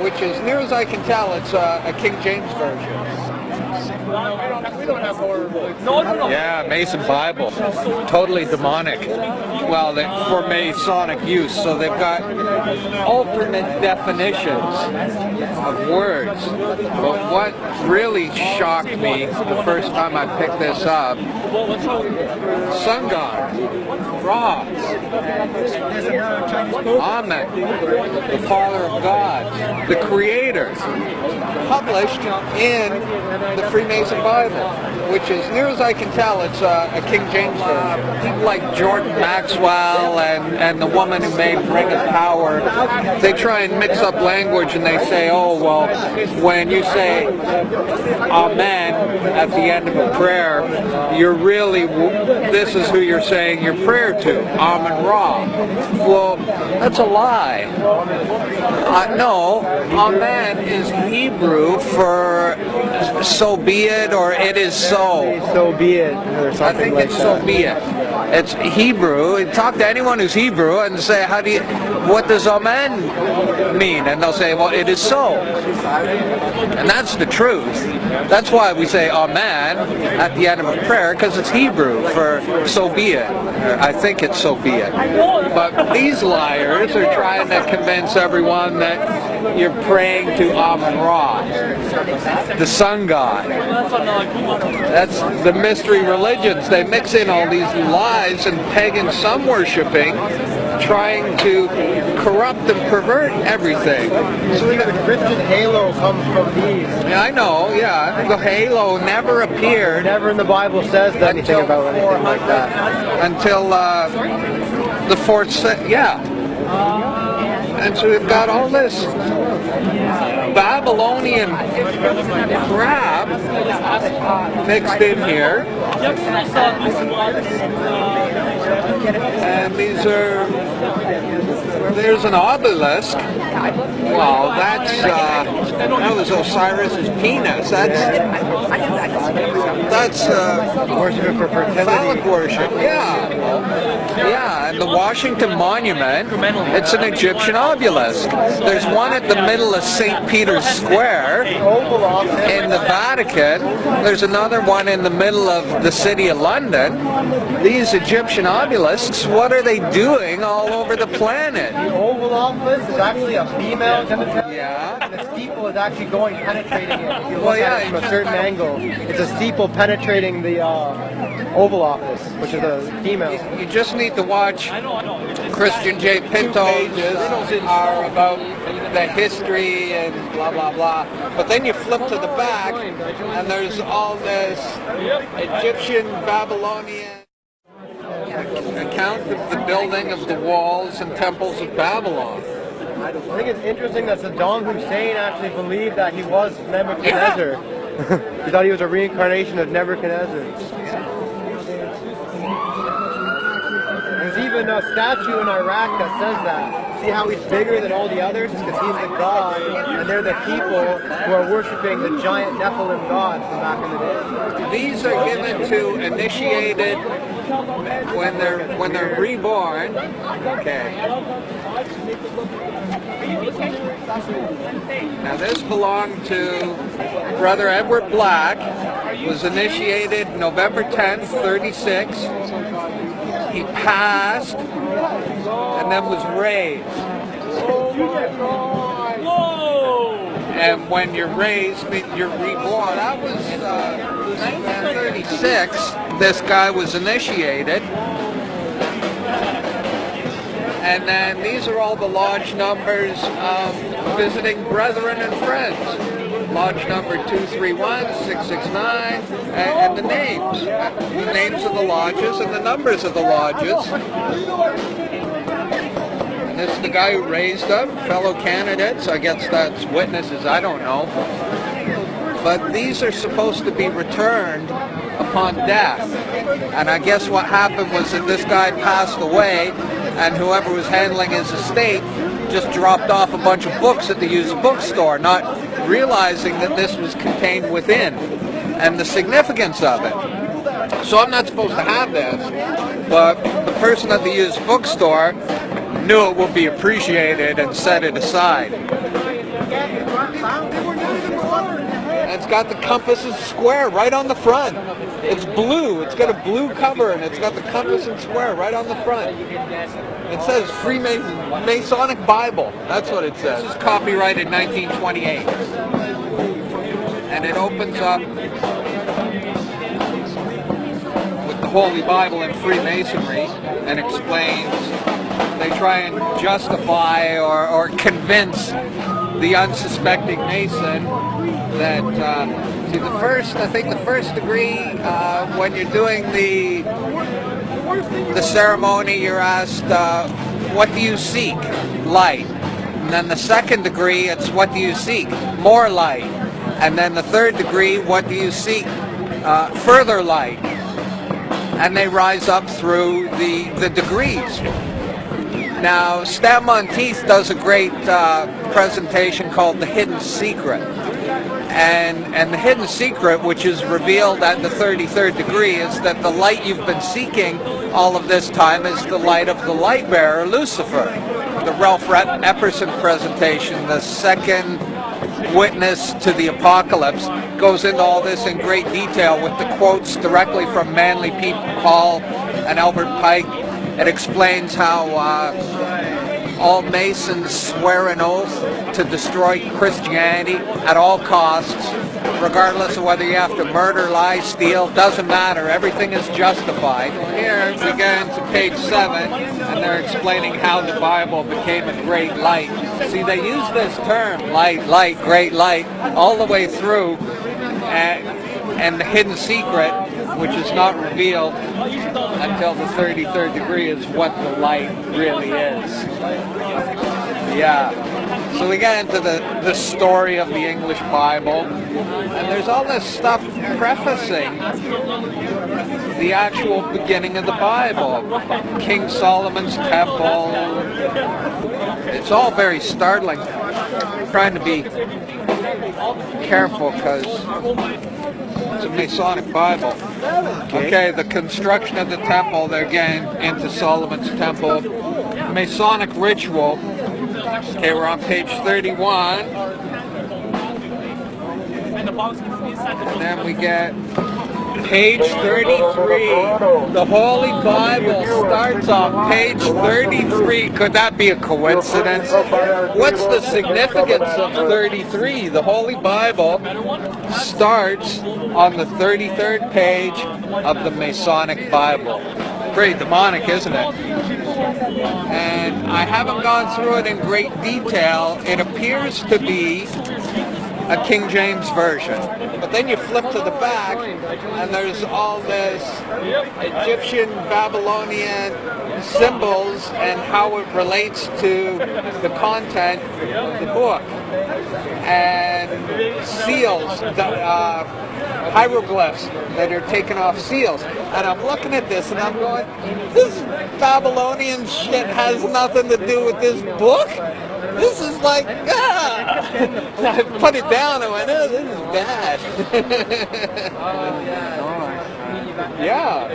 which as near as I can tell, it's a King James version. We don't have horror books. Yeah, Mason Bible. Totally demonic. Well, for Masonic use, so they've got alternate definitions of words. But what really shocked me the first time I picked this up, sun god, Ra, Amen, the Father of God, the Creator, published in the Freemason Bible, which as near as I can tell, it's a King James version. People like Jordan Maxwell and the woman who made Ring of Power, they try and mix up language and they say, oh, well, when you say Amen at the end of a prayer, you're really, this is who you're saying your prayer to, Amen Ra. Well, that's a lie. No, Amen is Hebrew for so be it, or it is so. So be it, or something. I think like it's that. so be it. It's Hebrew. Talk to anyone who's Hebrew and say, what does Amen mean? And they'll say, well, it is so. And that's the truth. That's why we say Amen at the end of a prayer, because it's Hebrew for so be it. I think it's so be it. But these liars are trying to convince everyone that you're praying to Amen Ra, the sun god. That's the mystery religions. They mix in all these lies and pagan sun worshipping, trying to corrupt and pervert everything. So even the Christian halo comes from these. Yeah, I know, yeah. The halo never appeared. Never in the Bible says anything about anything like that. Until the 4th century, yeah. And so we've got all this Babylonian crap mixed in here. And there's an obelisk. Well, that was Osiris's penis. That's Worship for fertility. phallic worship. Yeah, and the Washington Monument, it's an Egyptian obelisk. There's one at the middle of St. Peter's Square in the Vatican. There's another one in the middle of the city of London. These Egyptian obelisks, what are they doing all over the planet? The Oval Office is actually a female genitalia. Yeah. And the steeple is actually penetrating it. If you look Well, at it from a certain angle, it's a steeple penetrating the Oval Office, which is a female. You just need to watch Christian J. Pinto's are about the history and blah, blah, blah. But then you flip to the back, and there's all this Egyptian, Babylonian account of the building of the walls and temples of Babylon. I think it's interesting that Saddam Hussein actually believed that he was Nebuchadnezzar. He thought he was a reincarnation of Nebuchadnezzar. There's even a statue in Iraq that says that. See how he's bigger than all the others? It's because he's the god, and they're the people who are worshipping the giant Nephilim gods from back in the day. These are given to initiated when they're reborn. Okay. Now this belonged to Brother Edward Black. Was initiated November 10th, 36. He passed and then was raised. And when you're raised, you're reborn. That was 1936. This guy was initiated. And then these are all the lodge numbers of visiting brethren and friends. Lodge number 231, 669, and the names. The names of the lodges and the numbers of the lodges. And this is the guy who raised them, fellow candidates. I guess that's witnesses, I don't know. But these are supposed to be returned upon death. And I guess what happened was that this guy passed away, and whoever was handling his estate just dropped off a bunch of books at the used bookstore, not realizing that this was contained within and the significance of it. So I'm not supposed to have this, but the person at the used bookstore knew it would be appreciated and set it aside. And it's got the compass and square right on the front. It's blue. It's got a blue cover, and it's got the compass and square right on the front. It says Freemasonic Bible. That's what it says. This is copyrighted 1928. And it opens up with the Holy Bible and Freemasonry and explains, they try and justify or convince the unsuspecting Mason that, see, I think the first degree, when you're doing the ceremony, you're asked, what do you seek? Light. And then the second degree, it's what do you seek? More light. And then the third degree, what do you seek? Further light. And they rise up through the degrees. Now, Stan Monteith does a great presentation called The Hidden Secret. And the hidden secret, which is revealed at the 33rd degree, is that the light you've been seeking all of this time is the light of the light bearer, Lucifer. The Ralph Epperson presentation, the second witness to the apocalypse, goes into all this in great detail with the quotes directly from Manly P. Paul and Albert Pike. It explains how all Masons swear an oath to destroy Christianity at all costs, regardless of whether you have to murder, lie, steal, doesn't matter. Everything is justified. Here we get into page 7, and they're explaining how the Bible became a great light. See, they use this term, light, great light, all the way through, and the hidden secret, which is not revealed until the 33rd degree, is what the light really is. Yeah. So we get into the story of the English Bible, and there's all this stuff prefacing the actual beginning of the Bible. King Solomon's Temple. It's all very startling. I'm trying to be careful because it's a Masonic Bible. Okay, the construction of the temple, they're getting into Solomon's Temple. Masonic ritual. Okay, we're on page 31. And then we get page 33. The Holy Bible starts on page 33. Could that be a coincidence? What's the significance of 33? The Holy Bible starts on the 33rd page of the Masonic Bible. Pretty demonic, isn't it? And I haven't gone through it in great detail. It appears to be a King James version. But then you flip to the back, and there's all this Egyptian, Babylonian symbols and how it relates to the content of the book. And seals, hieroglyphs that are taken off seals. And I'm looking at this and I'm going, this Babylonian shit has nothing to do with this book. This is like, I put it down and went, oh, this is bad. Yeah.